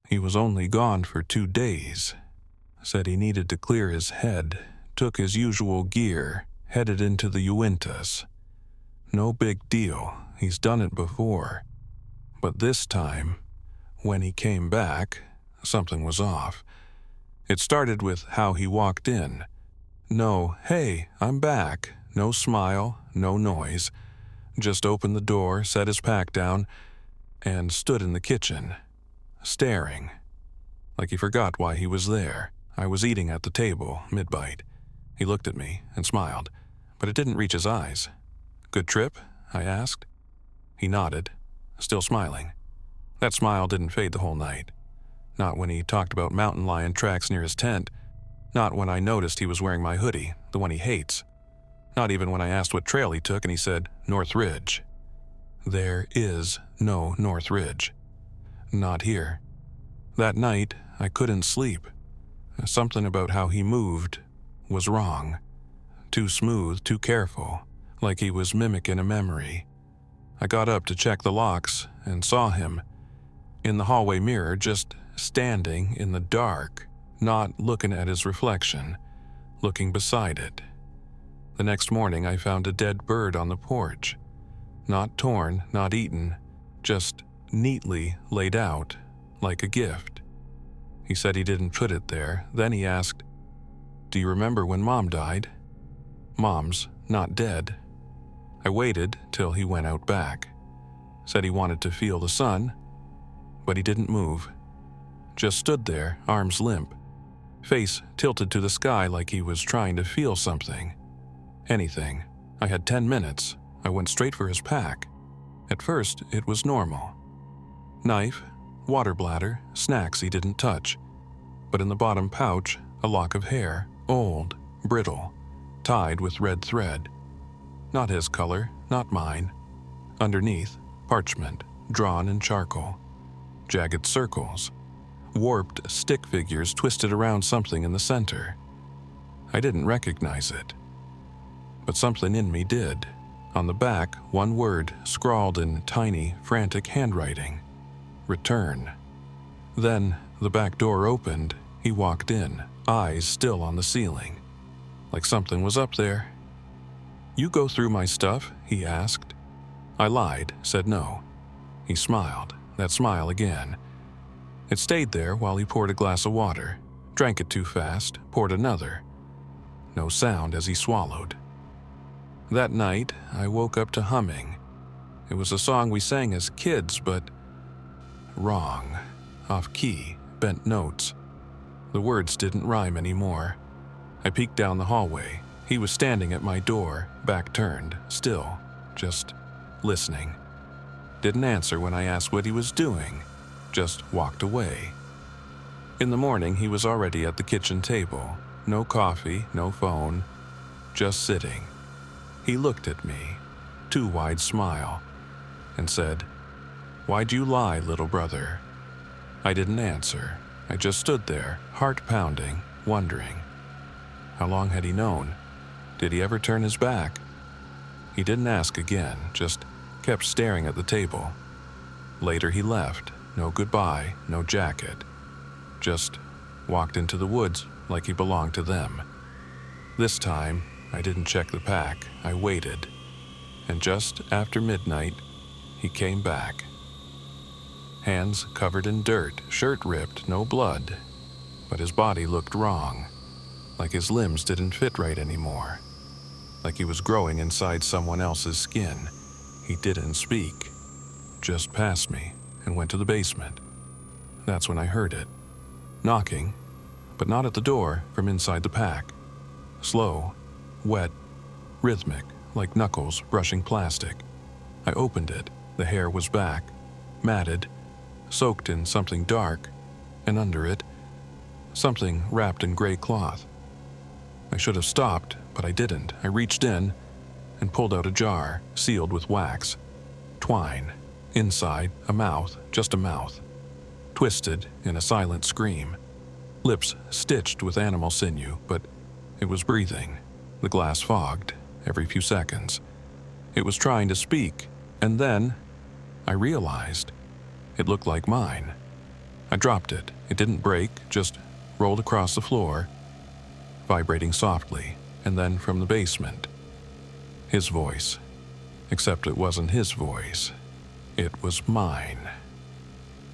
He was only gone for 2 days. Said he needed to clear his head, took his usual gear, headed into the Uintas. No big deal, he's done it before. But this time, when he came back, something was off. It started with how he walked in. No, "Hey, I'm back." No smile, no noise. Just opened the door, set his pack down, and stood in the kitchen, staring. Like he forgot why he was there. I was eating at the table, mid-bite. He looked at me and smiled, but it didn't reach his eyes. "Good trip?" I asked. He nodded, still smiling. That smile didn't fade the whole night. Not when he talked about mountain lion tracks near his tent. Not when I noticed he was wearing my hoodie, the one he hates. Not even when I asked what trail he took and he said, "North Ridge." There is no North Ridge. Not here. That night, I couldn't sleep. Something about how he moved was wrong. Too smooth, too careful, like he was mimicking a memory. I got up to check the locks and saw him in the hallway mirror, just standing in the dark, not looking at his reflection, looking beside it. The next morning, I found a dead bird on the porch. Not torn, not eaten, just neatly laid out, like a gift. He said he didn't put it there. Then he asked, "Do you remember when Mom died?" Mom's not dead. I waited till he went out back. Said he wanted to feel the sun, but he didn't move. Just stood there, arms limp, face tilted to the sky like he was trying to feel something. Anything. I had 10 minutes. I went straight for his pack. At first, it was normal. Knife, water bladder, snacks he didn't touch. But in the bottom pouch, a lock of hair, old, brittle, tied with red thread. Not his color, not mine. Underneath, parchment, drawn in charcoal. Jagged circles. Warped stick figures twisted around something in the center. I didn't recognize it. But something in me did. On the back, one word scrawled in tiny, frantic handwriting. Return. Then, the back door opened. He walked in, eyes still on the ceiling. Like something was up there. "You go through my stuff?" he asked. I lied, said no. He smiled, that smile again. It stayed there while he poured a glass of water, drank it too fast, poured another. No sound as he swallowed. That night, I woke up to humming. It was a song we sang as kids, but wrong, off key, bent notes. The words didn't rhyme anymore. I peeked down the hallway. He was standing at my door, back turned, still, just listening. Didn't answer when I asked what he was doing, just walked away. In the morning, he was already at the kitchen table. No coffee, no phone, just sitting. He looked at me, too wide smile, and said, "Why'd you lie, little brother?" I didn't answer. I just stood there, heart pounding, wondering. How long had he known? Did he ever turn his back? He didn't ask again, just kept staring at the table. Later he left, no goodbye, no jacket. Just walked into the woods like he belonged to them. This time, I didn't check the pack, I waited. And just after midnight, he came back. Hands covered in dirt, shirt ripped, no blood. But his body looked wrong, like his limbs didn't fit right anymore. Like he was growing inside someone else's skin. He didn't speak, just passed me and went to the basement. That's when I heard it. Knocking, but not at the door, from inside the pack. Slow, wet, rhythmic, like knuckles brushing plastic. I opened it. The hair was back, matted, soaked in something dark, and under it, something wrapped in gray cloth. I should have stopped, but I didn't. I reached in and pulled out a jar, sealed with wax. Twine. Inside, a mouth, just a mouth. Twisted in a silent scream. Lips stitched with animal sinew, but it was breathing. The glass fogged every few seconds. It was trying to speak, and then I realized it looked like mine. I dropped it. It didn't break, just rolled across the floor, vibrating softly, and then from the basement. His voice. Except it wasn't his voice. It was mine.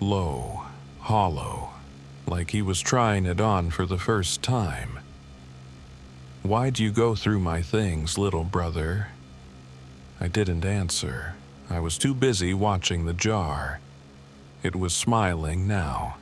Low, hollow, like he was trying it on for the first time. "Why'd you go through my things, little brother?" I didn't answer. I was too busy watching the jar. It was smiling now.